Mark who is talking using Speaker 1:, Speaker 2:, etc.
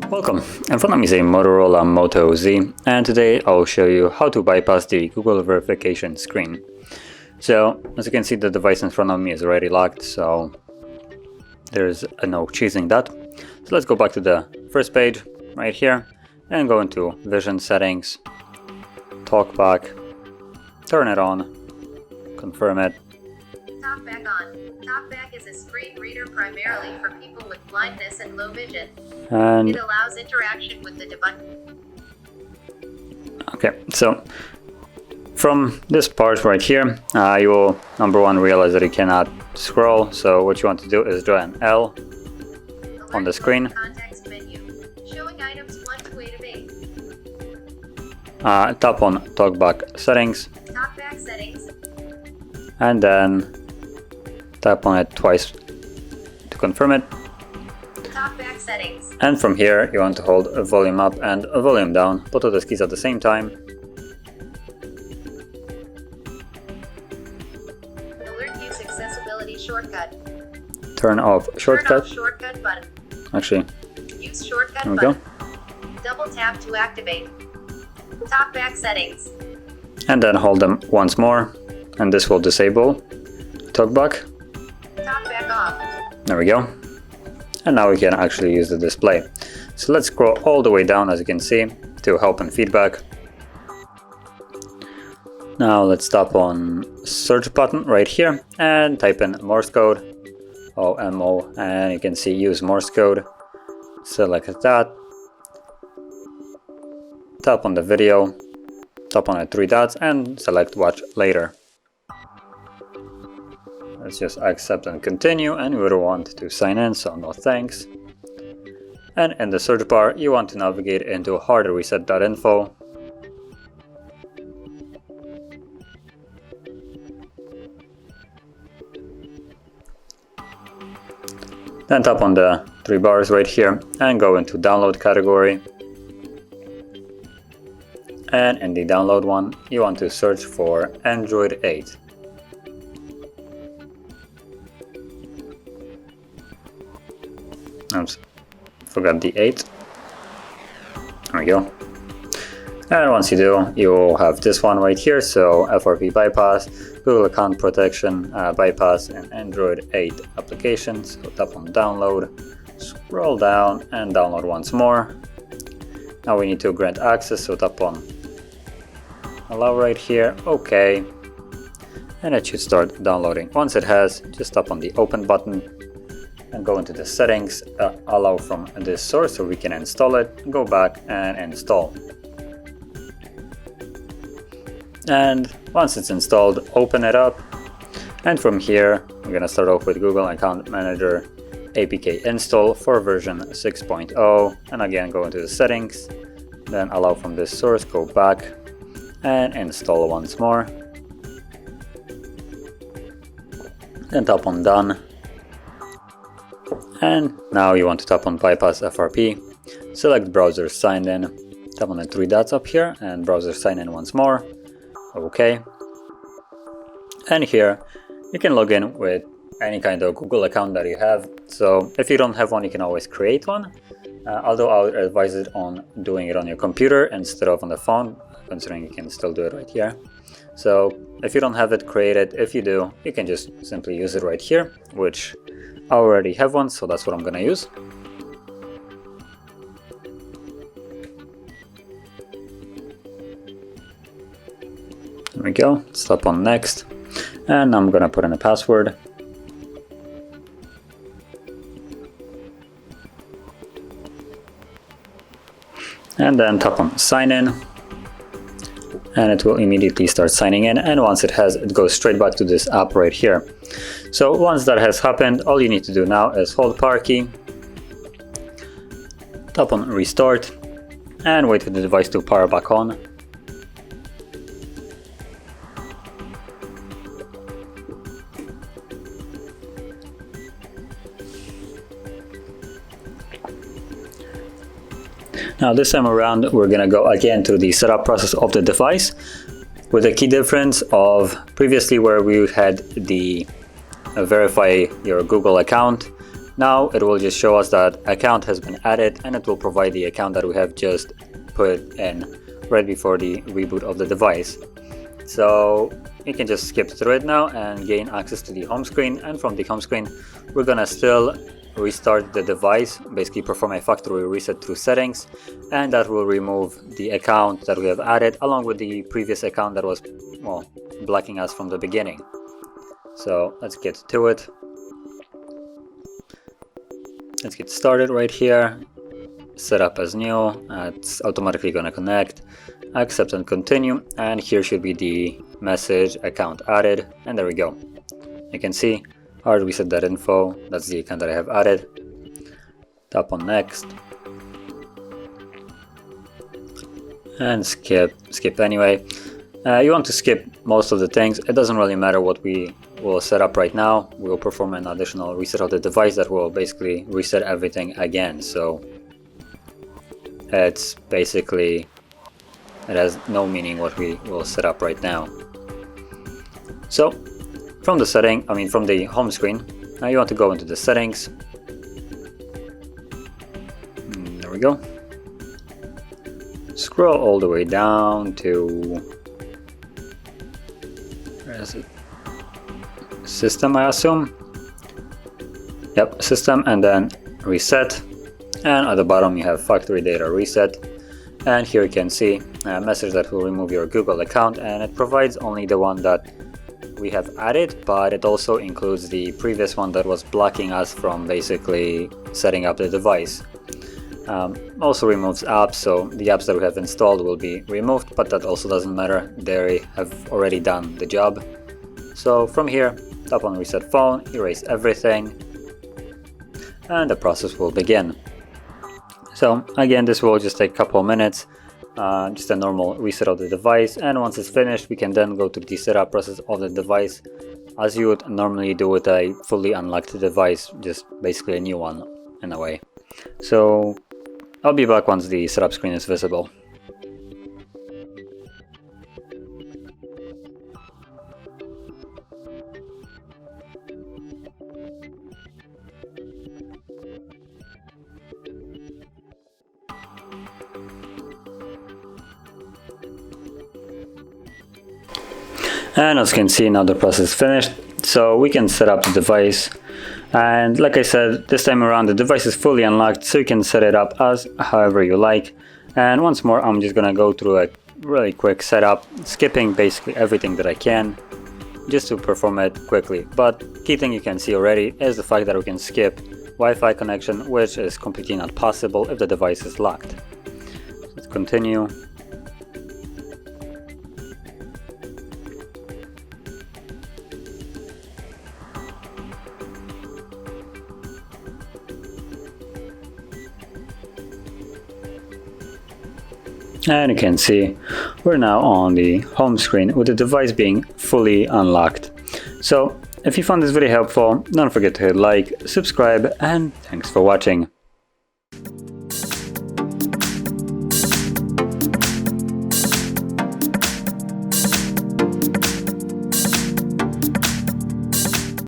Speaker 1: Welcome, in front of me is a Motorola Moto Z, and today I'll show you how to bypass the Google verification screen. So, as you can see, the device in front of me is already locked, so there's no choosing that. So let's go back to the first page, right here, and go into Vision Settings, Talkback, turn it on, confirm it.
Speaker 2: Talkback on. Talkback is a screen reader primarily for people with blindness and low vision.
Speaker 1: And
Speaker 2: it allows interaction with the device.
Speaker 1: Okay, so from this part right here, you will, number one, realize that you cannot scroll. So what you want to do is draw an L on the screen.
Speaker 2: Context menu, showing items 1 to 8 of 8.
Speaker 1: Tap on Talkback Settings.
Speaker 2: Talkback Settings.
Speaker 1: And then tap on it twice to confirm it.
Speaker 2: Talkback Settings.
Speaker 1: And from here, you want to hold a volume up and a volume down, both of those keys at the same time.
Speaker 2: Alert use accessibility shortcut.
Speaker 1: Turn off shortcut.
Speaker 2: Turn off shortcut button.
Speaker 1: Actually,
Speaker 2: use shortcut
Speaker 1: there we
Speaker 2: button.
Speaker 1: go.
Speaker 2: Double tap to activate. Talkback Settings.
Speaker 1: And then hold them once more, and this will disable Talkback.
Speaker 2: Talkback off.
Speaker 1: There we go. And now we can actually use the display. So let's scroll all the way down, as you can see, to help and feedback. Now let's tap on search button right here and type in Morse code, OMO, and you can see use Morse code. Select that. Tap on the video, tap on the 3 dots and select watch later. Let's just accept and continue, and we would want to sign in, so no thanks. And in the search bar, you want to navigate into HardReset.Info. Then tap on the 3 bars right here and go into download category. And in the download one, you want to search for Android 8. Oops, forgot the 8. There we go. And once you do, you will have this one right here. So FRP bypass, Google account protection bypass, and Android 8 applications. So tap on download, scroll down and download once more. Now we need to grant access, so tap on allow right here, OK. And it should start downloading. Once it has, just tap on the open button and go into the settings, allow from this source so we can install it, go back and install. And once it's installed, open it up, and from here we're going to start off with Google Account Manager APK install for version 6.0, and again go into the settings, then allow from this source, go back and install once more, then tap on done. And now you want to tap on bypass FRP, select browser sign in, tap on the 3 dots up here and browser sign in once more, OK. And here you can log in with any kind of Google account that you have. So if you don't have one, you can always create one, although I would advise it on doing it on your computer instead of on the phone, considering you can still do it right here. So if you don't have it created, if you do, you can just simply use it right here, which I already have one, so that's what I'm gonna use. There we go, tap on next, and I'm gonna put in a password. And then tap on sign in, and it will immediately start signing in, and once it has, it goes straight back to this app right here. So once that has happened, all you need to do now is hold power key, tap on restart, and wait for the device to power back on. Now this time around, we're gonna go again through the setup process of the device, with a key difference of previously where we had the verify your Google account. Now it will just show us that account has been added, and it will provide the account that we have just put in right before the reboot of the device. So you can just skip through it now and gain access to the home screen, and from the home screen we're gonna still restart the device, basically perform a factory reset through settings, and that will remove the account that we have added along with the previous account that was, well, blocking us from the beginning. So let's get to it. Let's get started right here. Set up as new. It's automatically gonna connect. Accept and continue, and here should be the message account added, and there we go. You can see HardReset.Info, that's the account that I have added. Tap on next and skip anyway. You want to skip most of the things. It doesn't really matter what we will set up right now. We will perform an additional reset of the device that will basically reset everything again. So it's basically, it has no meaning what we will set up right now. So from the from the home screen, now you want to go into the settings. There we go. Scroll all the way down to, where is it? System, I assume. Yep, system, and then reset. And at the bottom you have factory data reset. And here you can see a message that will remove your Google account, and it provides only the one that we have added, but it also includes the previous one that was blocking us from basically setting up the device. Also removes apps, so the apps that we have installed will be removed, but that also doesn't matter, they have already done the job. So from here, tap on reset phone, erase everything, and the process will begin. So again, this will just take a couple of minutes, just a normal reset of the device, and once it's finished we can then go to the setup process of the device as you would normally do with a fully unlocked device, just basically a new one in a way. So I'll be back once the setup screen is visible. And as you can see, now the process is finished, so we can set up the device. And like I said, this time around the device is fully unlocked, so you can set it up as however you like. And once more, I'm just gonna go through a really quick setup, skipping basically everything that I can just to perform it quickly. But key thing you can see already is the fact that we can skip Wi-Fi connection, which is completely not possible if the device is locked. Let's continue. And you can see we're now on the home screen with the device being fully unlocked. So if you found this video helpful, don't forget to hit like, subscribe, and thanks for watching.